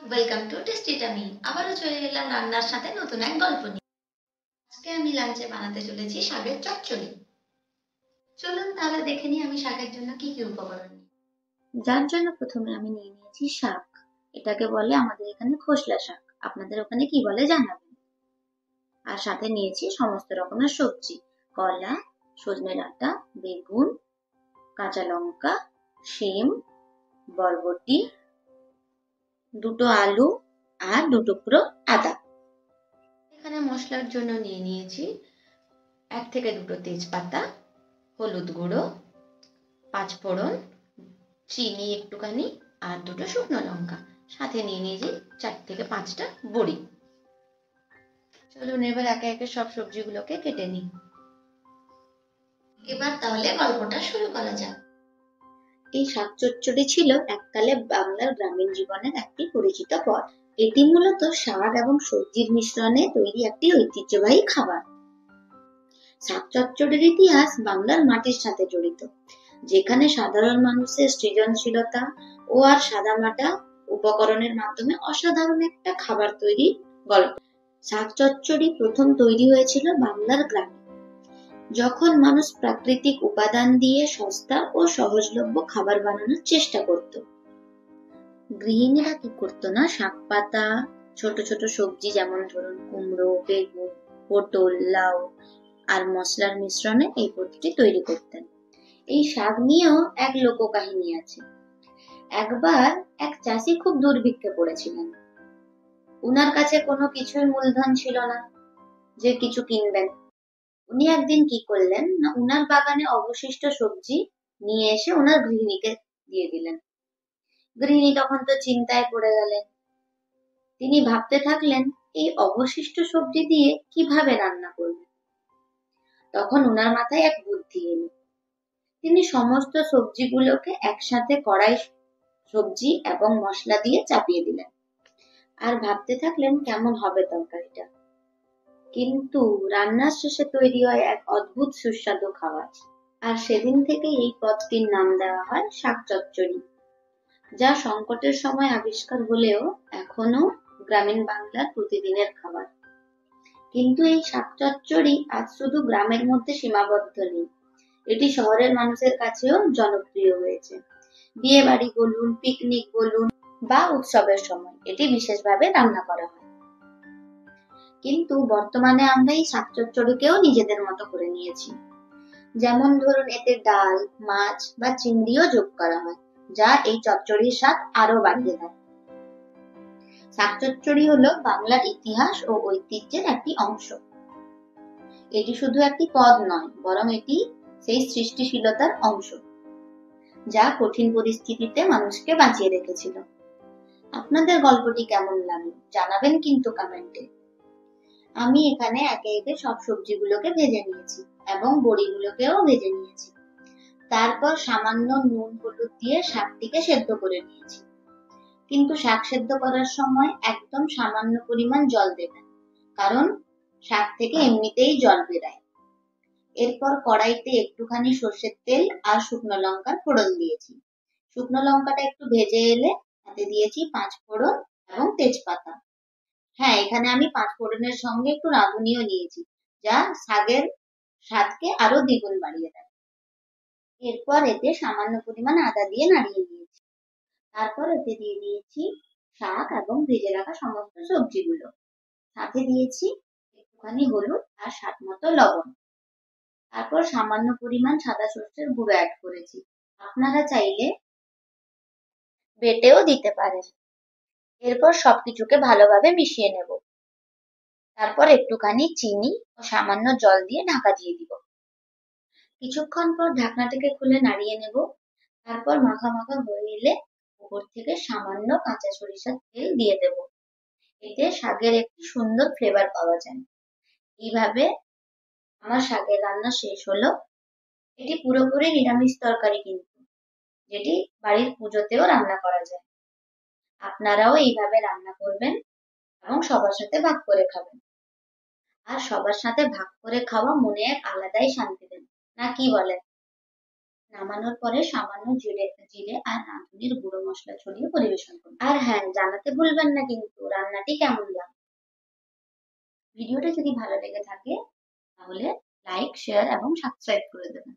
Welcome to tasty tummy. আবারও চলে এলাম রান্নার সাথে নতুন এক গল্প নিয়ে। আজকে আমি লাঞ্চে বানাতে চলেছি শাকের চচ্চড়ি। চলুন তাহলে দেখে নিই আমি শাকের জন্য কি কি উপকরণ নিই। যার জন্য প্রথমে আমি নিয়ে নিয়েছি শাক। এটাকে বলে আমাদের এখানে খোসলা শাক, আপনাদের ওখানে কি বলে জানাবেন। আর সাথে নিয়েছি সমস্ত রকমের সবজি, কলা, সজনে ডাঁটা, বেগুন, কাঁচা লঙ্কা, শিম, বরবটি, দুটো আলু আর 2 টুকরো আদা। এখানে মশলার জন্য নিয়ে নিয়েছি 1 থেকে 2টো তেজপাতা, হলুদ গুঁড়ো, 5 ফোড়ন, চিনি একটুখানি আর 2টো শুকনো লঙ্কা। সাথে নিয়ে নিয়েছি 4 থেকে 5টা বড়ি। চলুন এবার একে একে সব সবজিগুলোকে কেটে নিই। এবার তাহলে গল্পটা শুরু করা যাক। এই শাক চচ্চড়ি ছিল এককালে বাংলার গ্রামীণ জীবনের একটি পরিচিত পদ। এটি মূলত শাক এবং সবজির মিশ্রণে তৈরি একটি ঐতিহ্যবাহী খাবার। শাক চচ্চড়ির ইতিহাস বাংলার মাটির সাথে জড়িত, যেখানে সাধারণ মানুষের সৃজনশীলতা ও আর সাদামাটা উপকরণের মাধ্যমে অসাধারণ একটা খাবার তৈরির গল্প। শাক চচ্চড়ি প্রথম তৈরি হয়েছিল বাংলার গ্রামে, যখন মানুষ প্রাকৃতিক উপাদান দিয়ে সস্তা ও সহজলভ্য খাবার বানানোর চেষ্টা করত। গৃহিণীরা কি করতো না, শাক পাতা, ছোট ছোট সবজি যেমন ধরুন কুমড়ো, বেগুন, পটল, লাউ আর মশলার মিশ্রণে এই পদটি তৈরি করতেন। এই শাক নিয়েও এক লোককাহিনী আছে। একবার এক চাষি খুব দুর্ভিক্ষে পড়েছিলেন। উনার কাছে কোনো কিছুই মূলধন ছিল না যে কিছু কিনবেন। উনি একদিন কি করলেন না, উনার বাগানে অবশিষ্ট সবজি নিয়ে এসে ওনার গৃহিণীকে দিয়ে দিলেন। গৃহিণী তখন তো চিন্তায় পড়ে গেলেন। তিনি ভাবতে থাকলেন এই অবশিষ্ট সবজি দিয়ে কিভাবে রান্না করবেন। তখন উনার মাথায় এক বুদ্ধি এলো। তিনি সমস্ত সবজিগুলোকে একসাথে কড়াই সবজি এবং মশলা দিয়ে চাপিয়ে দিলেন আর ভাবতে থাকলেন কেমন হবে তরকারিটা। কিন্তু রান্নার শেষে তৈরি হয় এক অদ্ভুত সুস্বাদু খাবার। আর সেদিন থেকে এই পদটির নাম দেওয়া হয় শাক চচ্চড়ি, যা সংকটের সময় আবিষ্কার হলেও এখনো গ্রামীণ বাংলার প্রতিদিনের খাবার। কিন্তু এই শাক চচ্চড়ি আজ শুধু গ্রামের মধ্যে সীমাবদ্ধ নেই, এটি শহরের মানুষের কাছেও জনপ্রিয় হয়েছে। বিয়ে বাড়ি বলুন, পিকনিক বলুন বা উৎসবের সময় এটি বিশেষভাবে রান্না করা হয়। কিন্তু বর্তমানে আমরা এই শাক চচ্চড়িকেও নিজেদের মতো করে নিয়েছি। যেমন ধরুন এতে ডাল, মাছ বা চিংড়িও যোগ করা হয়, যা এই চচ্চড়ির স্বাদ আরো বাড়িয়ে দেয়। শাক চচ্চড়ি হলো বাংলার ইতিহাস ও ঐতিহ্যের একটি অংশ। এটি শুধু একটি পদ নয়, বরং এটি সেই সৃষ্টিশীলতার অংশ যা কঠিন পরিস্থিতিতে মানুষকে বাঁচিয়ে রেখেছিল। আপনাদের গল্পটি কেমন লাগলো জানাবেন কিন্তু কমেন্টে। আমি এখানে একে একে সব সবজিগুলোকে ভেজে নিয়েছি এবং বড়িগুলোকেও ভেজে নিয়েছি। তারপর সামান্য নুন হলুদ দিয়ে শাকটিকে সেদ্ধ করে নিয়েছি। কিন্তু শাক সেদ্ধ করার সময় একদম সামান্য পরিমাণ জল দেবেন, কারণ শাক থেকে এমনিতেই জল বেরায়। এরপর কড়াইতে একটুখানি সর্ষের তেল আর শুকনো লঙ্কার ফোড়ন দিয়েছি। শুকনো লঙ্কাটা একটু ভেজে এলে তাতে দিয়েছি 5 ফোড়ন এবং তেজপাতা। হ্যাঁ, এখানে আমি 5 ফোড়নের সঙ্গে একটু রাঁধুনিও নিয়েছি, যা শাকের স্বাদকে আরো দ্বিগুণ বাড়িয়ে দেয়। এরপর এতে সামান্য পরিমাণ আদা দিয়ে নাড়িয়ে নিয়েছি। তারপর এতে দিয়ে দিয়েছি শাক এবং ভেজে রাখা সমস্ত সবজিগুলো। সাথে দিয়েছি একটুখানি হলুদ আর স্বাদ মতো লবণ। তারপর সামান্য পরিমাণ সাদা সর্ষের গুঁড়ো অ্যাড করেছি। আপনারা চাইলে বেটেও দিতে পারেন। এরপর সবকিছুকে ভালোভাবে মিশিয়ে নেব। তারপর একটুখানি চিনি ও সামান্য জল দিয়ে ঢাকা দিয়ে দিব। কিছুক্ষণ পর ঢাকনাটাকে খুলে নাড়িয়ে নেব। তারপর মাখা মাখা হয়ে এলে উপর থেকে সামান্য কাঁচা সরিষার তেল দিয়ে দেব। এতে শাকের একটি সুন্দর ফ্লেভার পাওয়া যায়। এইভাবে আমার শাকের রান্না শেষ হলো। এটি পুরোপুরি নিরামিষ তরকারি কিন্তু, যেটি বাড়ির পুজোতেও রান্না করা যায়। আপনারাও এইভাবে রান্না করবেন এবং সবার সাথে ভাগ করে খাবেন। আর সবার সাথে ভাগ করে খাওয়া মনে এক আলাদাই শান্তি দেয়, না কি বলেন? নামানোর পরে সামান্য জিরে জিরে আর রাঁধুনির গুঁড়ো মশলা ছড়িয়ে পরিবেশন করুন। আর হ্যাঁ, জানাতে ভুলবেন না কিন্তু রান্নাটি কেমন লাগলো। ভিডিওটা যদি ভালো লেগে থাকে তাহলে লাইক, শেয়ার এবং সাবস্ক্রাইব করে দেবেন।